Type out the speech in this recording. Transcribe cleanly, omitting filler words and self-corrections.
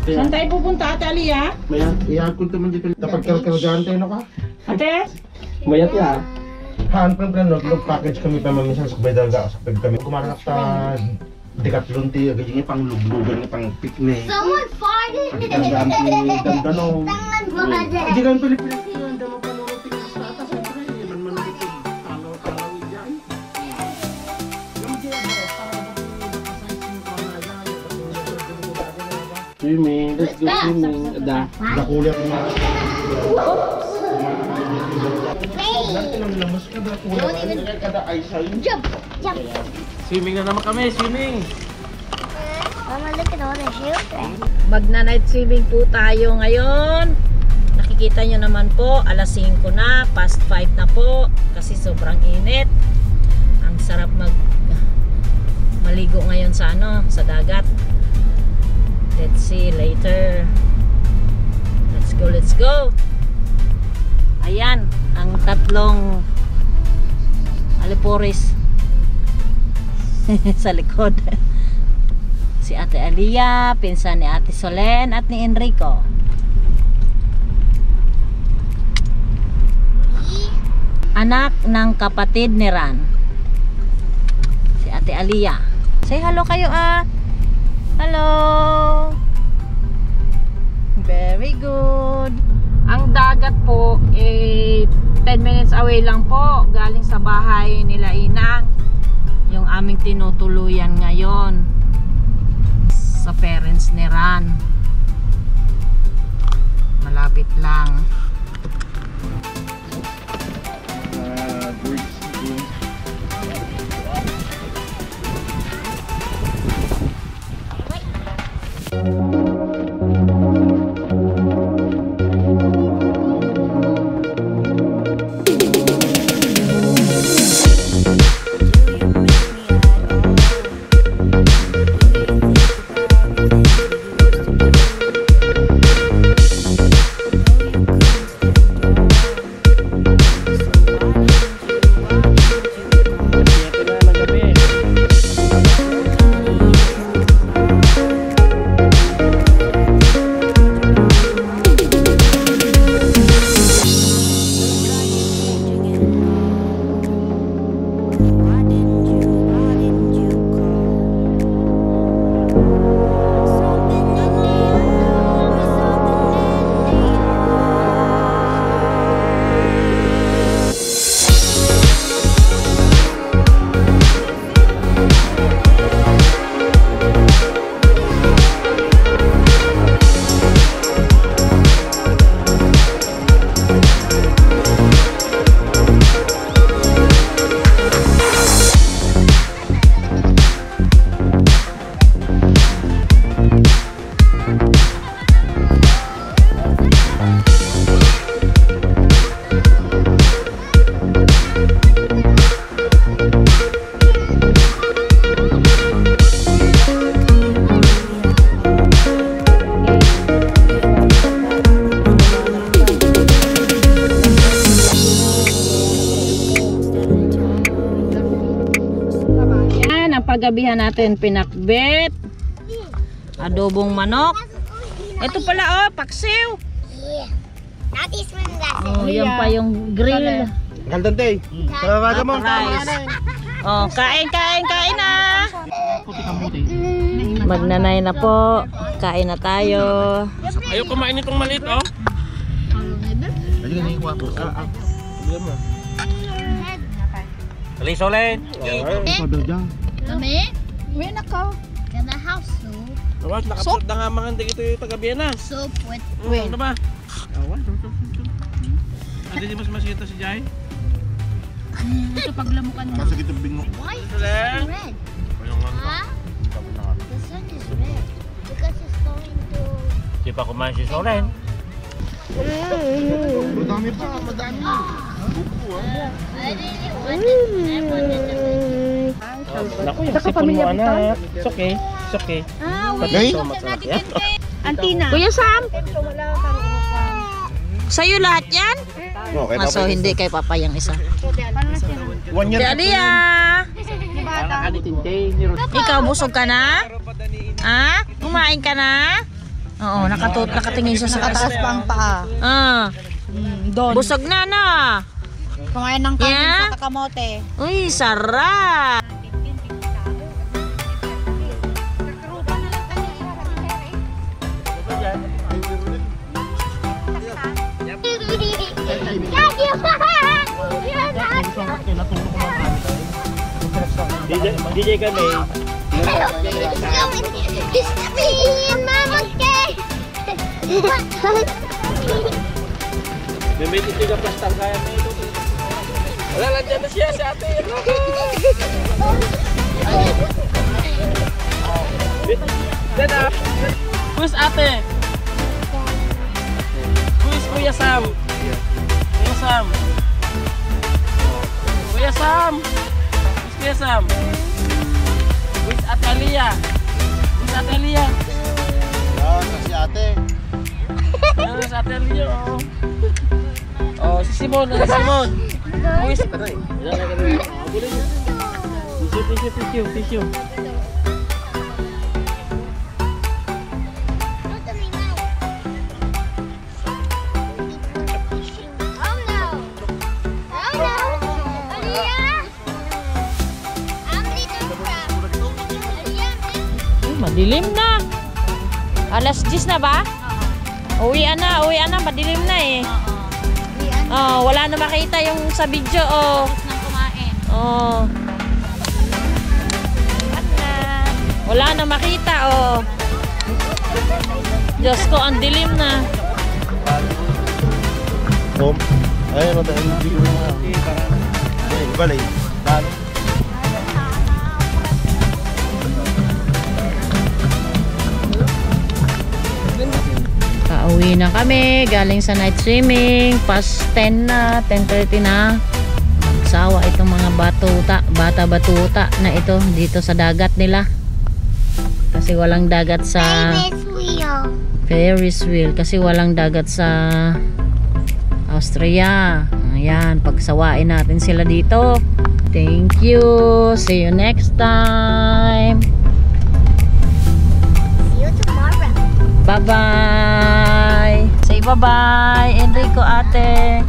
Saan tayo pupunta, Ate Alia? Maya, iagkul naman dito. Dapat karagahan tayo na ka. Ate? Mayat ya. Haan pa plan, nag-look package kami pa mamisan sa Baydaga. Sa pag kami kumanak sa Decathlon ti, agad yung pang luglugan, pang picnic. Someone farted. Agad ang dandanong. Someone farted. Hindi ka ang Pilipinas. Hindi mo pa nung pinasata. Siyempre, man manukit. Talo-talo dyan. Swimming, let's go swimming. Ada. Dakulit mo. Jump. Jump. Swimming na naman kami, swimming. Mama, look at all the children. Magna-night swimming po tayo ngayon. Nakikita nyo naman po, alas 5 na, past 5 na po. Kasi sobrang init. Ang sarap maligo ngayon sa sa dagat. Let's see later. Let's go, let's go. Ayan, ang tatlong alipores sa likod. Si Ate Alia, pinsan ni Ate Solen at ni Enrico. Anak ng kapatid ni Ran. Si Ate Alia. Say hello kayo Hello. Very good. Ang dagat po 10 minutes away lang po galing sa bahay nila Inang. Yung aming tinutuluyan ngayon sa parents ni Ran. Malapit lang. Paggabihan natin pinakbet, adobong manok. Ito pala paksiw. Not this one, that's Oh, yan pa yung grill. Galdante. Salamat mo. Kain na. Magnanay na po. Kain na tayo. Ayaw kumain itong maliit, Solen. Kami? We're not go. Can I have soup? Awas, nakapot na nga mga hindi ito yung taga-Biena. Soup with Ano ba? Awas. Hindi mas masita si Jai? ito paglamukan mo. Masakit ang bingo. Why is Solen. it red? Huh? The sun is red. Because it's going to... Di pa kumain si Solen. Madami pa, madami. I really wanted to Naku, yung sipon mo anak. It's okay. It's okay. Okay? So much anak yan. Antina. Kuya Sam. Sa'yo lahat yan? Okay, So hindi kay Papa yung isa. 1 year. Si Alia. Ikaw busog ka na? Kumain ka na? Oo, nakatingin siya sa Nakataas pa ang paa. Ah, Doon. busog na na. Kumain ng kanin Yeah? sa kakamote. Uy, sarap. DJ kami. May ito ka plastang kaya mo ito. Wala lang dyan na siya si ate. Then who's ate? Who's Kuya Sam? Kuya Sam. Kuya Sam. Who's Kuya Sam? Who's Ate Alia? Who's Ate Alia? Si ate. Who's Ate Alia? Oh, si Simon. Si Simon. Who's Tissue. Madilim na. Alas 10 na ba? Uwian na, madilim na eh. Oh, wala na makita yung sa video oh. Oh. Wala na makita oh. Diyos ko, ang dilim na. Tom. Ayun, ano ang video mo. Balay. Pauwi na kami, galing sa night swimming, past 10 na, 10:30 na. Sawa itong mga bata-batuta na ito dito sa dagat nila. Kasi walang dagat sa Ferris wheel, kasi walang dagat sa Austria. Ayan, pagsawain natin sila dito. Thank you. See you next time. See you tomorrow. Bye-bye. Say bye-bye, Enrico ate.